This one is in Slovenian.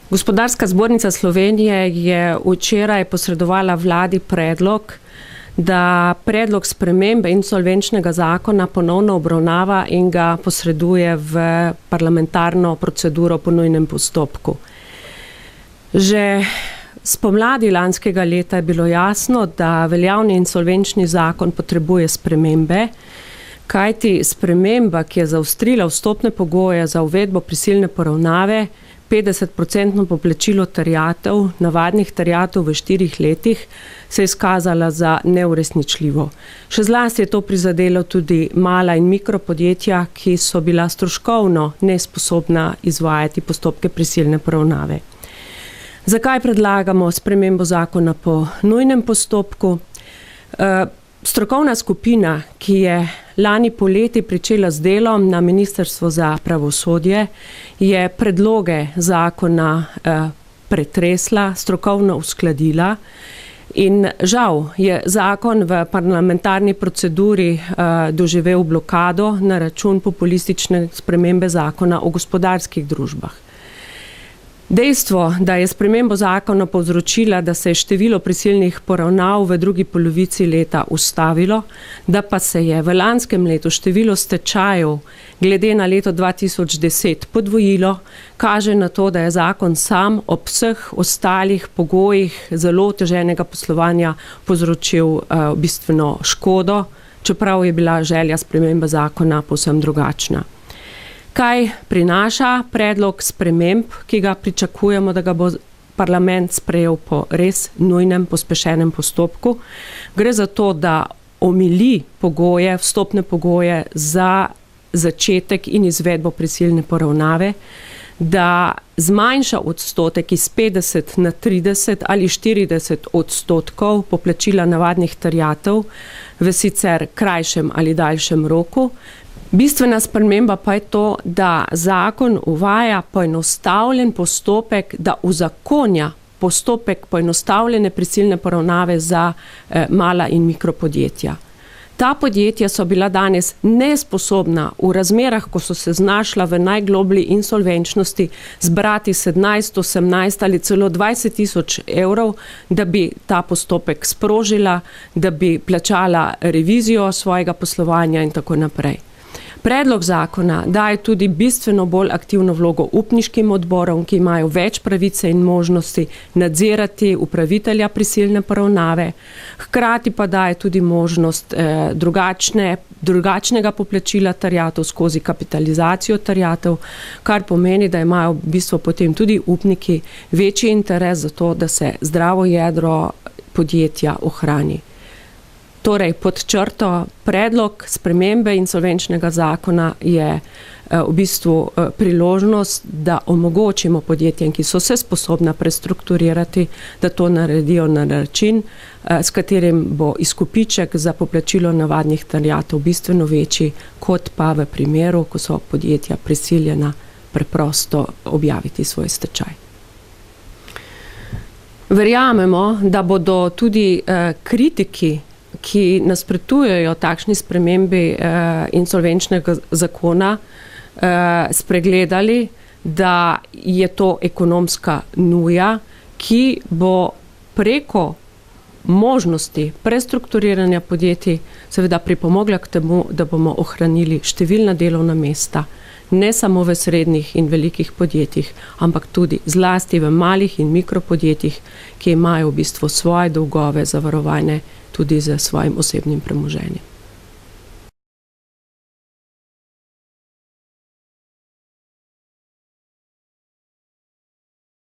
Gospodarska zbornica Slovenije je včeraj posredovala vladi predlog, da predlog spremembe insolvenčnega zakona ponovno obravnava in ga posreduje v parlamentarno proceduro po nujnem postopku. Že spomladi lanskega leta je bilo jasno, da veljavni insolvenčni zakon potrebuje spremembe, kajti sprememba, ki je zaostrila vstopne pogoje za uvedbo prisilne poravnave, 50% poplačilo terjatev, navadnih terjatev v 4 letih, se je izkazala za neuresničljivo. Še zlasti je to prizadelo tudi mala in mikropodjetja, ki so bila stroškovno nesposobna izvajati postopke prisilne poravnave. Zakaj predlagamo spremembo zakona po nujnem postopku? Strokovna skupina, ki je lani poleti pričela z delom na Ministrstvo za pravosodje, je predloge zakona pretresla, strokovno uskladila in žal je zakon v parlamentarni proceduri doživel blokado na račun populistične spremembe zakona o gospodarskih družbah. Dejstvo, da je spremembo zakona povzročila, da se je število prisilnih poravnav v drugi polovici leta ustavilo, da pa se je v lanskem letu število stečajev glede na leto 2010 podvojilo, kaže na to, da je zakon sam ob vseh ostalih pogojih zelo oteženega poslovanja povzročil bistveno škodo, čeprav je bila želja spremembe zakona povsem drugačna. Kaj prinaša predlog sprememb, ki ga pričakujemo, da ga bo parlament sprejel po res nujnem pospešenem postopku? Gre za to, da omili pogoje, vstopne pogoje za začetek in izvedbo prisilne poravnave, da zmanjša odstotek iz 50 na 30 ali 40% poplačila navadnih terjatev v sicer krajšem ali daljšem roku. Bistvena sprememba pa je to, da zakon uvaja poenostavljen postopek, da uzakonja postopek poenostavljene prisilne poravnave za mala in mikropodjetja. Ta podjetja so bila danes nesposobna v razmerah, ko so se znašla v najgloblji insolvenčnosti, zbrati 17, 18 ali celo 20.000 evrov, da bi ta postopek sprožila, da bi plačala revizijo svojega poslovanja in tako naprej. Predlog zakona daje tudi bistveno bolj aktivno vlogo upniškim odborom, ki imajo več pravice in možnosti nadzirati upravitelja prisilne poravnave, hkrati pa daje tudi možnost drugačnega poplačila terjatev skozi kapitalizacijo terjatev, kar pomeni, da imajo v bistvu potem tudi upniki večji interes za to, da se zdravo jedro podjetja ohrani. Torej, pod črto, predlog spremembe insolvenčnega zakona je v bistvu priložnost, da omogočimo podjetjem, ki so se sposobna prestrukturirati, da to naredijo na način, s katerim bo izkupiček za poplačilo navadnih terjatev bistveno večji, kot pa v primeru, ko so podjetja prisiljena preprosto objaviti svoj stečaj. Verjamemo, da bodo tudi kritiki, ki nasprotujejo takšni spremembi insolvenčnega zakona, spregledali, da je to ekonomska nuja, ki bo preko možnosti prestrukturiranja podjetij seveda pripomogla k temu, da bomo ohranili številna delovna mesta, ne samo v srednjih in velikih podjetjih, ampak tudi zlasti v malih in mikropodjetjih, ki imajo v bistvu svoje dolgove zavarovane tudi za svojim osebnim premoženjem.